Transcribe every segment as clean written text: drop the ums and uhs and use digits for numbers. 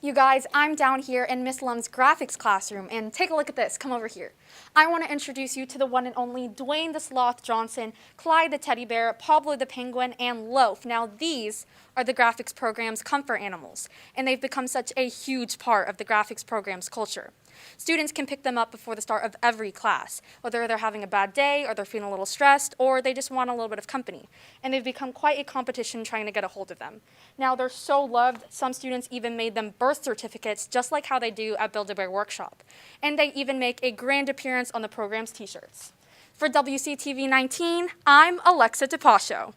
You guys, I'm down here in Miss Lum's graphics classroom, and take a look at this. Come over here. I want to introduce you to the one and only Dwayne the Sloth Johnson, Clyde the Teddy Bear, Pablo the Penguin, and Loaf. Now, these are the graphics program's comfort animals, and they've become such a huge part of the graphics program's culture. Students can pick them up before the start of every class, whether they're having a bad day, or they're feeling a little stressed, or they just want a little bit of company. And they've become quite a competition trying to get a hold of them. Now, they're so loved, some students even made them birth certificates, just like how they do at Build-A-Bear Workshop. And they even make a grand appearance on the program's t-shirts. For WCTV 19, I'm Alexa DePascio.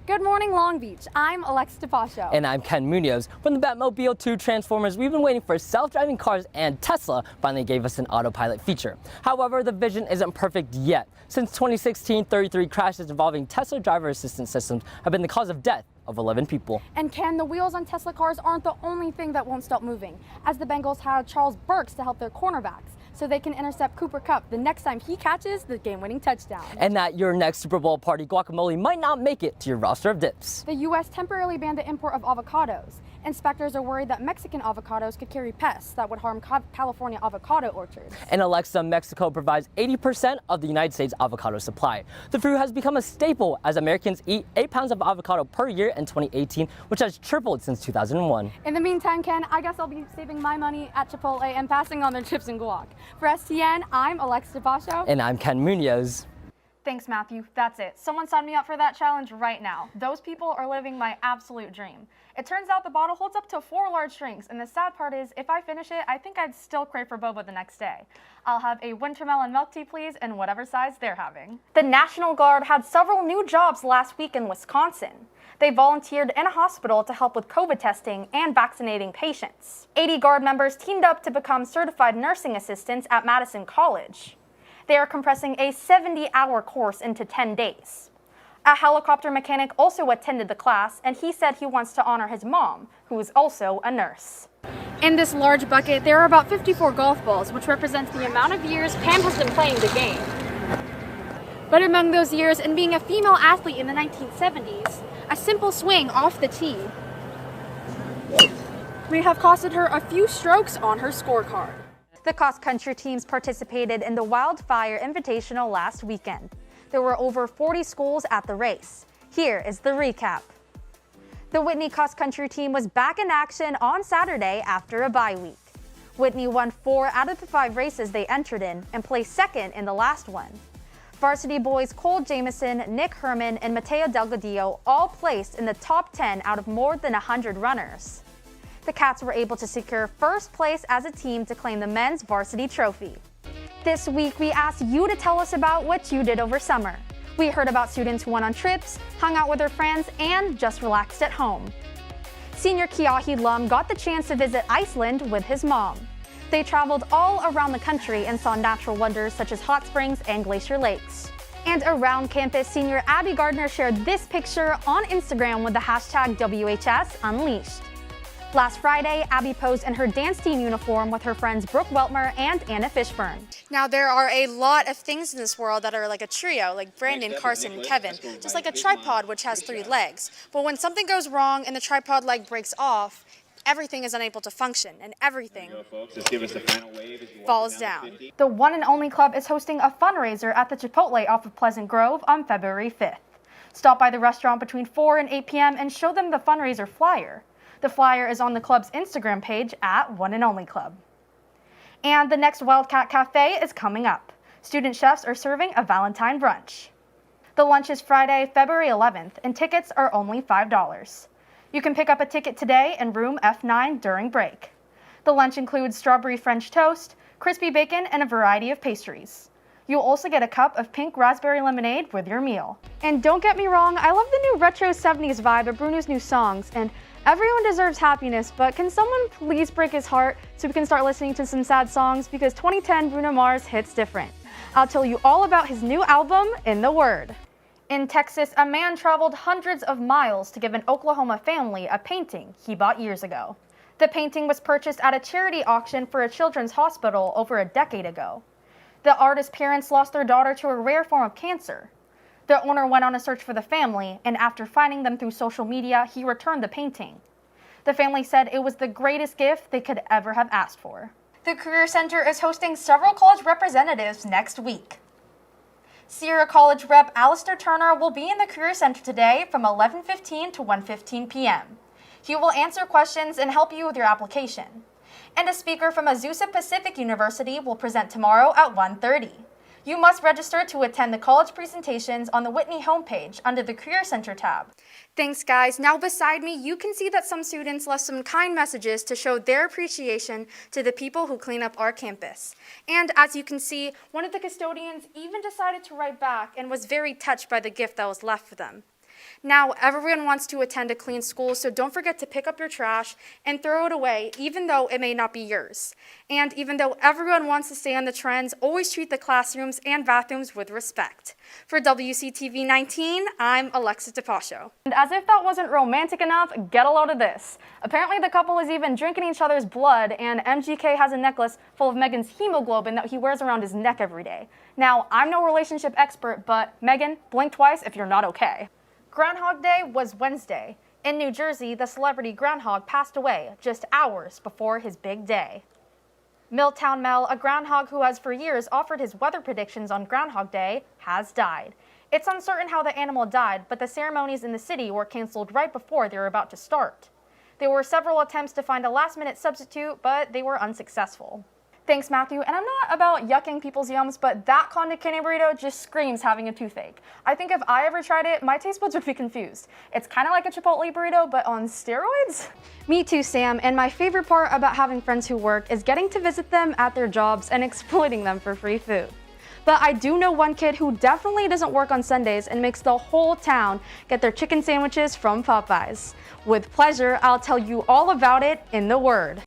Good morning, Long Beach. I'm Alexa DePascio. And I'm Ken Munoz. From the Batmobile to Transformers, we've been waiting for self-driving cars, and Tesla finally gave us an autopilot feature. However, the vision isn't perfect yet. Since 2016, 33 crashes involving Tesla driver assistance systems have been the cause of death of 11 people. And Ken, the wheels on Tesla cars aren't the only thing that won't stop moving, as the Bengals had Charles Burks to help their cornerbacks, so they can intercept Cooper Kupp the next time he catches the game-winning touchdown. And that your next Super Bowl party guacamole might not make it to your roster of dips. The U.S. temporarily banned the import of avocados. Inspectors are worried that Mexican avocados could carry pests that would harm California avocado orchards. And Alexa, Mexico provides 80% of the United States avocado supply. The fruit has become a staple as Americans eat 8 pounds of avocado per year in 2018, which has tripled since 2001. In the meantime, Ken, I guess I'll be saving my money at Chipotle and passing on their chips and guac. For STN, I'm Alexa DePascio. And I'm Ken Munoz. Thanks, Matthew. That's it. Someone sign me up for that challenge right now. Those people are living my absolute dream. It turns out the bottle holds up to 4 large drinks, and the sad part is, if I finish it, I think I'd still crave for boba the next day. I'll have a winter melon milk tea, please, in whatever size they're having. The National Guard had several new jobs last week in Wisconsin. They volunteered in a hospital to help with COVID testing and vaccinating patients. 80 Guard members teamed up to become certified nursing assistants at Madison College. They are compressing a 70-hour course into 10 days. A helicopter mechanic also attended the class, and he said he wants to honor his mom, who is also a nurse. In this large bucket, there are about 54 golf balls, which represents the amount of years Pam has been playing the game. But among those years, and being a female athlete in the 1970s, a simple swing off the tee may have costed her a few strokes on her scorecard. The cross-country teams participated in the Wildfire Invitational last weekend. There were over 40 schools at the race. Here is the recap. The Whitney cross-country team was back in action on Saturday after a bye week. Whitney won 4 out of the 5 races they entered in and placed second in the last one. Varsity boys Cole Jamison, Nick Herman, and Mateo Delgadillo all placed in the top 10 out of more than 100 runners. The Cats were able to secure first place as a team to claim the men's varsity trophy. This week, we asked you to tell us about what you did over summer. We heard about students who went on trips, hung out with their friends, and just relaxed at home. Senior Keahi Lum got the chance to visit Iceland with his mom. They traveled all around the country and saw natural wonders such as hot springs and glacier lakes. And around campus, senior Abby Gardner shared this picture on Instagram with the hashtag WHSUnleashed. Last Friday, Abby posed in her dance team uniform with her friends Brooke Weltmer and Anna Fishburne. Now, there are a lot of things in this world that are like a trio, like Brandon, Carson, and Kevin, just like a tripod which has 3 legs. But when something goes wrong and the tripod leg breaks off, everything is unable to function, and everything falls down. The One and Only Club is hosting a fundraiser at the Chipotle off of Pleasant Grove on February 5th. Stop by the restaurant between 4 and 8 p.m. and show them the fundraiser flyer. The flyer is on the club's Instagram page at One and Only Club. And the next Wildcat Cafe is coming up. Student chefs are serving a Valentine brunch. The lunch is Friday, February 11th, and tickets are only $5. You can pick up a ticket today in room F9 during break. The lunch includes strawberry French toast, crispy bacon, and a variety of pastries. You'll also get a cup of pink raspberry lemonade with your meal. And don't get me wrong, I love the new retro 70s vibe of Bruno's new songs, and everyone deserves happiness, but can someone please break his heart so we can start listening to some sad songs, because 2010 Bruno Mars hits different. I'll tell you all about his new album, In the Word. In Texas, a man traveled hundreds of miles to give an Oklahoma family a painting he bought years ago. The painting was purchased at a charity auction for a children's hospital over a decade ago. The artist's parents lost their daughter to a rare form of cancer. The owner went on a search for the family, and after finding them through social media, he returned the painting. The family said it was the greatest gift they could ever have asked for. The Career Center is hosting several college representatives next week. Sierra College Rep Alistair Turner will be in the Career Center today from 11:15 to 1:15 p.m. He will answer questions and help you with your application. And a speaker from Azusa Pacific University will present tomorrow at 1:30. You must register to attend the college presentations on the Whitney homepage under the Career Center tab. Thanks, guys. Now beside me, you can see that some students left some kind messages to show their appreciation to the people who clean up our campus. And as you can see, one of the custodians even decided to write back and was very touched by the gift that was left for them. Now, everyone wants to attend a clean school, so don't forget to pick up your trash and throw it away, even though it may not be yours. And even though everyone wants to stay on the trends, always treat the classrooms and bathrooms with respect. For WCTV 19, I'm Alexis DePascio. And as if that wasn't romantic enough, get a load of this. Apparently the couple is even drinking each other's blood, and MGK has a necklace full of Megan's hemoglobin that he wears around his neck every day. Now, I'm no relationship expert, but Megan, blink twice if you're not okay. Groundhog Day was Wednesday. In New Jersey, the celebrity groundhog passed away just hours before his big day. Milltown Mel, a groundhog who has for years offered his weather predictions on Groundhog Day, has died. It's uncertain how the animal died, but the ceremonies in the city were canceled right before they were about to start. There were several attempts to find a last-minute substitute, but they were unsuccessful. Thanks, Matthew. And I'm not about yucking people's yums, but that Conde Cane burrito just screams having a toothache. I think if I ever tried it, my taste buds would be confused. It's kind of like a Chipotle burrito, but on steroids? Me too, Sam. And my favorite part about having friends who work is getting to visit them at their jobs and exploiting them for free food. But I do know one kid who definitely doesn't work on Sundays and makes the whole town get their chicken sandwiches from Popeyes. With pleasure, I'll tell you all about it in the Word.